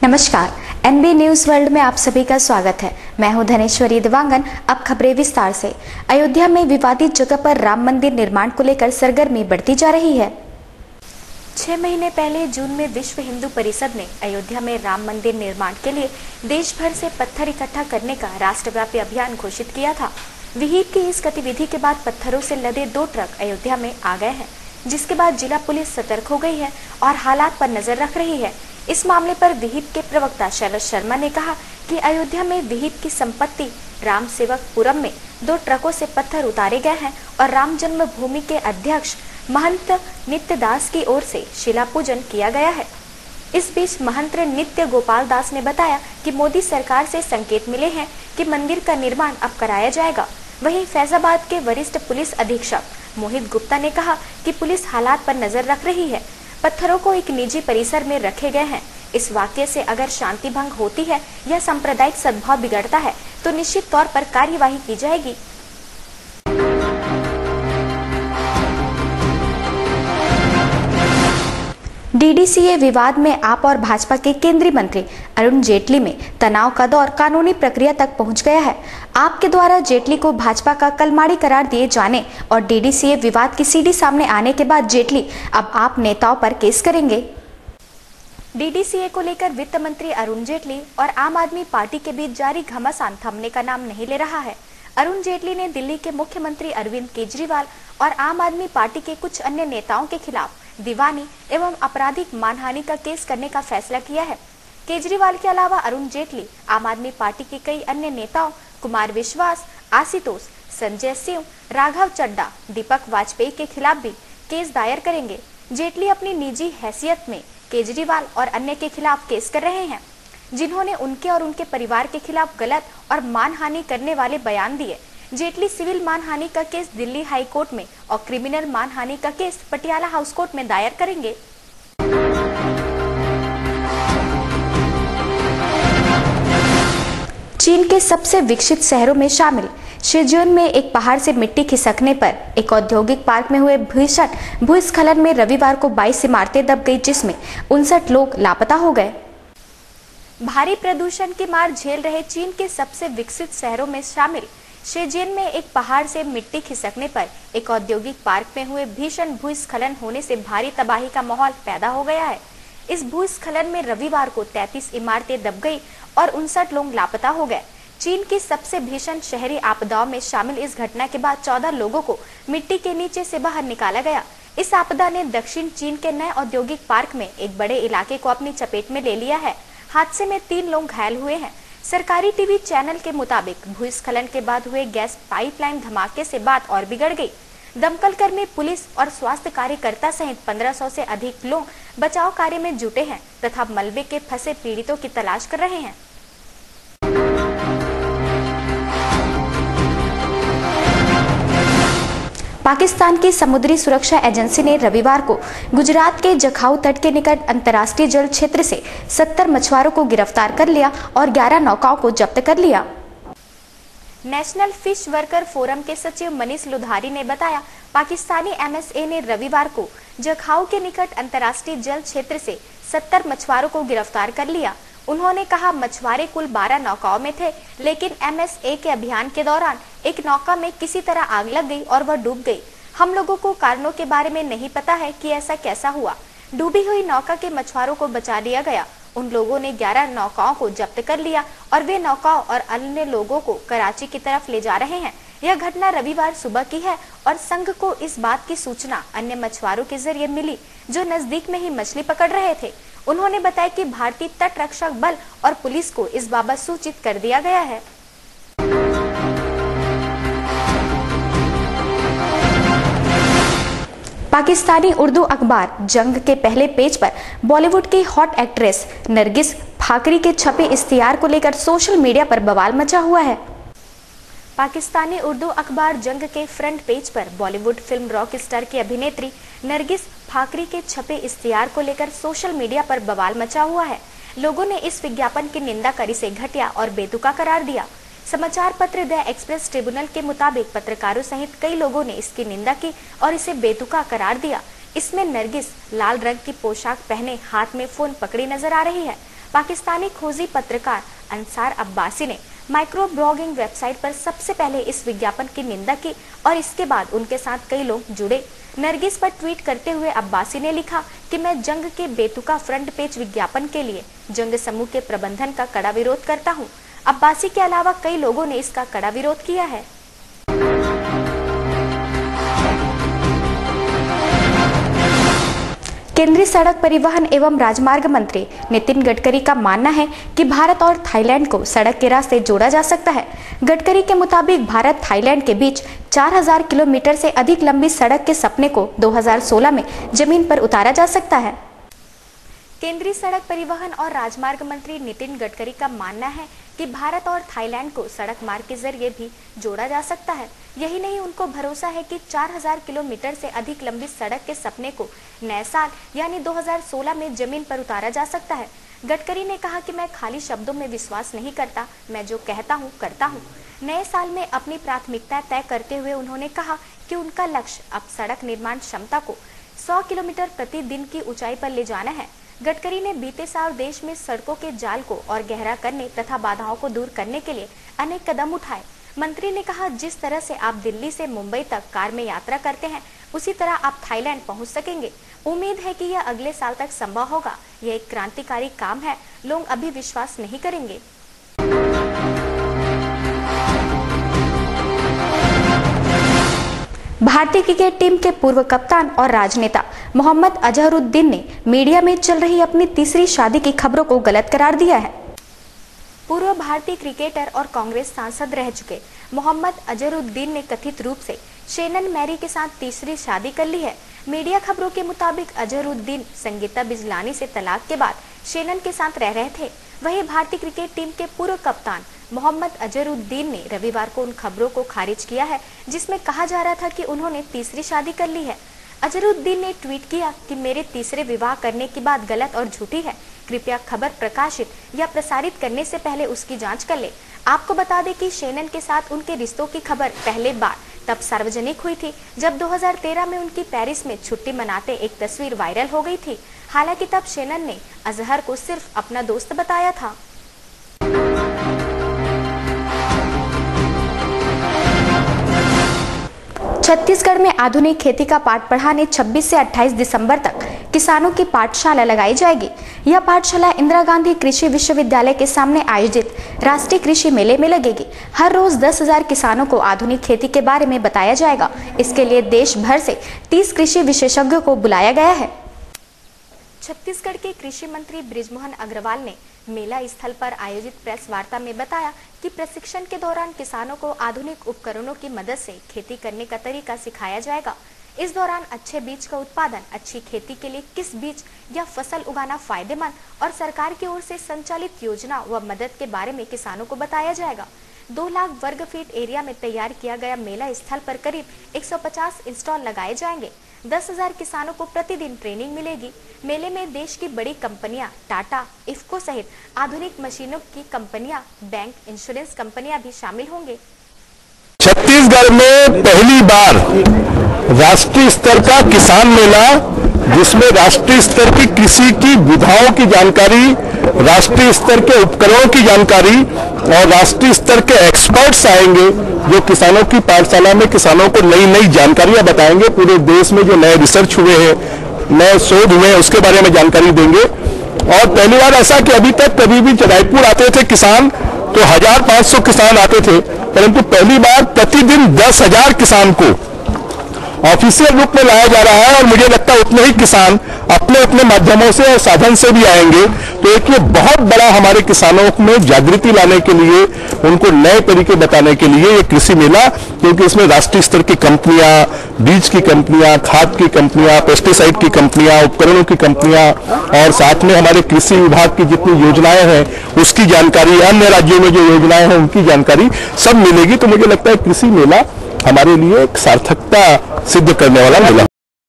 नमस्कार, NB news world में आप सभी का स्वागत है। मैं हूं धनेश्वरी दिवांगन। अब खबरें विस्तार से। अयोध्या में विवादित जगह पर राम मंदिर निर्माण को लेकर सरगर्मी बढ़ती जा रही है। 6 महीने पहले जून में विश्व हिंदू परिषद ने अयोध्या में राम मंदिर निर्माण के लिए देश भर से पत्थर इकट्ठा करने का राष्ट्रव्यापी अभियान घोषित किया था। विहिप की इस गतिविधि के बाद पत्थरों से लदे 2 ट्रक अयोध्या में आ गए हैं, जिसके बाद जिला पुलिस सतर्क हो गई है और हालात पर नजर रख रही है। इस मामले पर विहिप के प्रवक्ता शरद शर्मा ने कहा कि अयोध्या में विहिप की संपत्ति राम सेवकपुरम में 2 ट्रकों से पत्थर उतारे गए हैं और राम जन्मभूमि के अध्यक्ष महंत नित्य दास की ओर से शिला पूजन किया गया है। इस बीच महंत नित्य गोपाल दास ने बताया कि मोदी सरकार से संकेत मिले हैं कि मंदिर का निर्माण अब कराया जाएगा। वहीं फैजाबाद के वरिष्ठ पुलिस अधीक्षक मोहित गुप्ता ने कहा कि पुलिस हालात पर नजर रख रही है। पत्थरों को एक निजी परिसर में रखे गए हैं। इस वाकये से अगर शांति भंग होती है या सांप्रदायिक सद्भाव बिगड़ता है तो निश्चित तौर पर कार्यवाही की जाएगी। डीडीसीए विवाद में आप और भाजपा के केंद्रीय मंत्री अरुण जेटली में तनाव का दौर कानूनी प्रक्रिया तक पहुंच गया है। आप के द्वारा जेटली को भाजपा का कलमाड़ी करार दिए जाने और डीडीसीए विवाद की सीडी सामने आने के बाद जेटली अब आप नेताओं पर केस करेंगे। डीडीसीए को लेकर वित्त मंत्री अरुण जेटली और आम आदमी पार्टी के बीच जारी घमासान थमने का नाम नहीं ले रहा है। अरुण जेटली ने दिल्ली के मुख्यमंत्री अरविंद केजरीवाल और आम आदमी पार्टी के कुछ अन्य नेताओं के खिलाफ दीवानी एवं आपराधिक मानहानि का केस करने का फैसला किया है। केजरीवाल के अलावा अरुण जेटली आम आदमी पार्टी के कई अन्य नेताओं कुमार विश्वास, आशुतोष, संजय सिंह, राघव चड्ढा, दीपक वाजपेयी के खिलाफ भी केस दायर करेंगे। जेटली अपनी निजी हैसियत में केजरीवाल और अन्य के खिलाफ केस कर रहे हैं, जिन्होंने उनके और उनके परिवार के खिलाफ गलत और मानहानि करने वाले बयान दिए। जेटली सिविल मानहानि का केस दिल्ली हाई कोर्ट में और क्रिमिनल मानहानि का केस पटियाला हाउस कोर्ट में दायर करेंगे। चीन के सबसे विकसित शहरों में शामिल शेजियोन में एक पहाड़ से मिट्टी खिसकने पर एक औद्योगिक पार्क में हुए भीषण भूस्खलन में रविवार को 22 इमारतें दब गई, जिसमें 59 लोग लापता हो गए। भारी प्रदूषण की मार झेल रहे चीन के सबसे विकसित शहरों में शामिल शेजियन में एक पहाड़ से मिट्टी खिसकने पर एक औद्योगिक पार्क में हुए भीषण भूस्खलन होने से भारी तबाही का माहौल पैदा हो गया है। इस भूस्खलन में रविवार को 33 इमारतें दब गई और 59 लोग लापता हो गए। चीन की सबसे भीषण शहरी आपदाओं में शामिल इस घटना के बाद 14 लोगों को मिट्टी के नीचे से बाहर निकाला गया। इस आपदा ने दक्षिण चीन के नए औद्योगिक पार्क में एक बड़े इलाके को अपनी चपेट में ले लिया है। हादसे में 3 लोग घायल हुए हैं। सरकारी टीवी चैनल के मुताबिक भूस्खलन के बाद हुए गैस पाइपलाइन धमाके से बात और बिगड़ गई। दमकल कर्मी, पुलिस और स्वास्थ्य कार्यकर्ता सहित 1500 से अधिक लोग बचाव कार्य में जुटे हैं तथा मलबे के फंसे पीड़ितों की तलाश कर रहे हैं। पाकिस्तान की समुद्री सुरक्षा एजेंसी ने रविवार को गुजरात के जखाऊ तट के निकट अंतर्राष्ट्रीय जल क्षेत्र से 70 मछुआरों को गिरफ्तार कर लिया और 11 नौकाओं को जब्त कर लिया। नेशनल फिश वर्कर फोरम के सचिव मनीष लुधारी ने बताया, पाकिस्तानी एमएसए ने रविवार को जखाऊ के निकट अंतर्राष्ट्रीय जल क्षेत्र से 70 मछुआरों को गिरफ्तार कर लिया। उन्होंने कहा, मछुआरे कुल 12 नौकाओं में थे, लेकिन एमएसए के अभियान के दौरान एक नौका में किसी तरह आग लग गई और वह डूब गई। हम लोगों को कारणों के बारे में नहीं पता है कि ऐसा कैसा हुआ। डूबी हुई नौका के मछुआरों को बचा लिया गया। उन लोगों ने 11 नौकाओं को जब्त कर लिया और वे नौकाओं और अन्य लोगों को कराची की तरफ ले जा रहे हैं। यह घटना रविवार सुबह की है और संघ को इस बात की सूचना अन्य मछुआरों के जरिए मिली जो नजदीक में ही मछली पकड़ रहे थे। उन्होंने बताया कि भारतीय तट रक्षक बल और पुलिस को इस बाबत सूचित कर दिया गया है। पाकिस्तानी उर्दू अखबार जंग के पहले पेज पर बॉलीवुड की हॉट एक्ट्रेस नरगिस फाकरी के छपे इश्तिहार को लेकर सोशल मीडिया पर बवाल मचा हुआ है। पाकिस्तानी उर्दू अखबार जंग के फ्रंट पेज पर बॉलीवुड फिल्म रॉक स्टार की अभिनेत्री नरगिस फाकरी के छपे इश्तिहार को लेकर सोशल मीडिया पर बवाल मचा हुआ है। लोगों ने इस विज्ञापन की निंदा कर इसे घटिया और बेतुका करार दिया। समाचार पत्र द एक्सप्रेस ट्रिब्यूनल के मुताबिक पत्रकारों सहित कई लोगों ने इसकी निंदा की और इसे बेतुका करार दिया। इसमें नरगिस लाल रंग की पोशाक पहने हाथ में फोन पकड़ी नजर आ रही है। पाकिस्तानी खोजी पत्रकार अंसार अब्बासी ने माइक्रो ब्लॉगिंग वेबसाइट पर सबसे पहले इस विज्ञापन की निंदा की और इसके बाद उनके साथ कई लोग जुड़े। नरगिस पर ट्वीट करते हुए अब्बासी ने लिखा कि मैं जंग के बेतुका फ्रंट पेज विज्ञापन के लिए जंग समूह के प्रबंधन का कड़ा विरोध करता हूं। अब्बासी के अलावा कई लोगों ने इसका कड़ा विरोध किया है। केंद्रीय सड़क परिवहन एवं राजमार्ग मंत्री नितिन गडकरी का मानना है कि भारत और थाईलैंड को सड़क के रास्ते जोड़ा जा सकता है। गडकरी के मुताबिक भारत थाईलैंड के बीच 4000 किलोमीटर से अधिक लंबी सड़क के सपने को 2016 में जमीन पर उतारा जा सकता है। केंद्रीय सड़क परिवहन और राजमार्ग मंत्री नितिन गडकरी का मानना है कि भारत और थाईलैंड को सड़क मार्ग के जरिए भी जोड़ा जा सकता है। यही नहीं, उनको भरोसा है कि 4000 किलोमीटर से अधिक लंबी सड़क के सपने को नए साल यानी 2016 में जमीन पर उतारा जा सकता है। गडकरी ने कहा कि मैं खाली शब्दों में विश्वास नहीं करता, मैं जो कहता हूँ करता हूँ। नए साल में अपनी प्राथमिकता तय करते हुए उन्होंने कहा कि उनका लक्ष्य अब सड़क निर्माण क्षमता को 100 किलोमीटर प्रति दिन की ऊंचाई पर ले जाना है। गडकरी ने बीते साल देश में सड़कों के जाल को और गहरा करने तथा बाधाओं को दूर करने के लिए अनेक कदम उठाए। मंत्री ने कहा, जिस तरह से आप दिल्ली से मुंबई तक कार में यात्रा करते हैं, उसी तरह आप थाईलैंड पहुंच सकेंगे। उम्मीद है कि यह अगले साल तक संभव होगा। यह एक क्रांतिकारी काम है, लोग अभी विश्वास नहीं करेंगे। भारतीय क्रिकेट टीम के पूर्व कप्तान और राजनेता मोहम्मद अजहरुद्दीन ने मीडिया में चल रही अपनी तीसरी शादी की खबरों को गलत करार दिया है। पूर्व भारतीय क्रिकेटर और कांग्रेस सांसद रह चुके मोहम्मद अजहरुद्दीन ने कथित रूप से शेनन मैरी के साथ तीसरी शादी कर ली है। मीडिया खबरों के मुताबिक अजहरुद्दीन संगीता बिजलानी से तलाक के बाद शेनन के साथ रह रहे थे। वहीं भारतीय क्रिकेट टीम के पूर्व कप्तान मोहम्मद अजहरुद्दीन ने रविवार को उन खबरों को खारिज किया है जिसमें कहा जा रहा था कि उन्होंने तीसरी शादी कर ली है। अजहरुद्दीन ने ट्वीट किया कि मेरे तीसरे विवाह करने की बात गलत और झूठी है। कृपया खबर प्रकाशित या प्रसारित करने से पहले उसकी जांच कर ले। आपको बता दें कि शेनन के साथ उनके रिश्तों की खबर पहले बार तब सार्वजनिक हुई थी जब 2013 में उनकी पेरिस में छुट्टी मनाते एक तस्वीर वायरल हो गई थी। हालांकि तब शेनन ने अजहर को सिर्फ अपना दोस्त बताया था। छत्तीसगढ़ में आधुनिक खेती का पाठ पढ़ाने 26 से 28 दिसंबर तक किसानों की पाठशाला लगाई जाएगी। यह पाठशाला इंदिरा गांधी कृषि विश्वविद्यालय के सामने आयोजित राष्ट्रीय कृषि मेले में लगेगी। हर रोज 10,000 किसानों को आधुनिक खेती के बारे में बताया जाएगा। इसके लिए देश भर से 30 कृषि विशेषज्ञों को बुलाया गया है। छत्तीसगढ़ के कृषि मंत्री बृजमोहन अग्रवाल ने मेला स्थल पर आयोजित प्रेस वार्ता में बताया कि प्रशिक्षण के दौरान किसानों को आधुनिक उपकरणों की मदद से खेती करने का तरीका सिखाया जाएगा। इस दौरान अच्छे बीज का उत्पादन, अच्छी खेती के लिए किस बीज या फसल उगाना फायदेमंद और सरकार की ओर से संचालित योजना व मदद के बारे में किसानों को बताया जाएगा। 2 लाख वर्ग फीट एरिया में तैयार किया गया मेला स्थल पर करीब 150 स्टॉल लगाए जाएंगे। 10,000 किसानों को प्रतिदिन ट्रेनिंग मिलेगी। मेले में देश की बड़ी कंपनियां टाटा, इफ्को सहित आधुनिक मशीनों की कंपनियां, बैंक, इंश्योरेंस कंपनियां भी शामिल होंगे। छत्तीसगढ़ में पहली बार राष्ट्रीय स्तर का किसान मेला, जिसमें राष्ट्रीय स्तर की कृषि की विधाओं की जानकारी, राष्ट्रीय स्तर के उपकरणों की जानकारी और राष्ट्रीय स्तर के एक्सपर्ट्स आएंगे जो किसानों की पाठशाला में किसानों को नई नई जानकारियां बताएंगे। पूरे देश में जो नए रिसर्च हुए हैं, नए शोध हुए हैं, उसके बारे में जानकारी देंगे। और पहली बार ऐसा कि अभी तक कभी भी रायपुर आते थे किसान तो 1500 किसान आते थे, परंतु पहली बार प्रतिदिन 10,000 किसान को ऑफिशियल रूप में लाया जा रहा है और मुझे लगता है उतने ही किसान अपने अपने माध्यमों से और साधन से भी आएंगे। तो एक ये बहुत बड़ा हमारे किसानों में जागृति लाने के लिए, उनको नए तरीके बताने के लिए ये कृषि मेला, क्योंकि इसमें राष्ट्रीय स्तर की कंपनियां, बीज की कंपनियां, खाद की कंपनियां, पेस्टिसाइड की कंपनियां, उपकरणों की कंपनियां और साथ में हमारे कृषि विभाग की जितनी योजनाएं हैं उसकी जानकारी, अन्य राज्यों में जो योजनाएं हैं उनकी जानकारी सब मिलेगी। तो मुझे लगता है कृषि मेला हमारे लिए एक सार्थकता सिद्ध करने वाला मेला।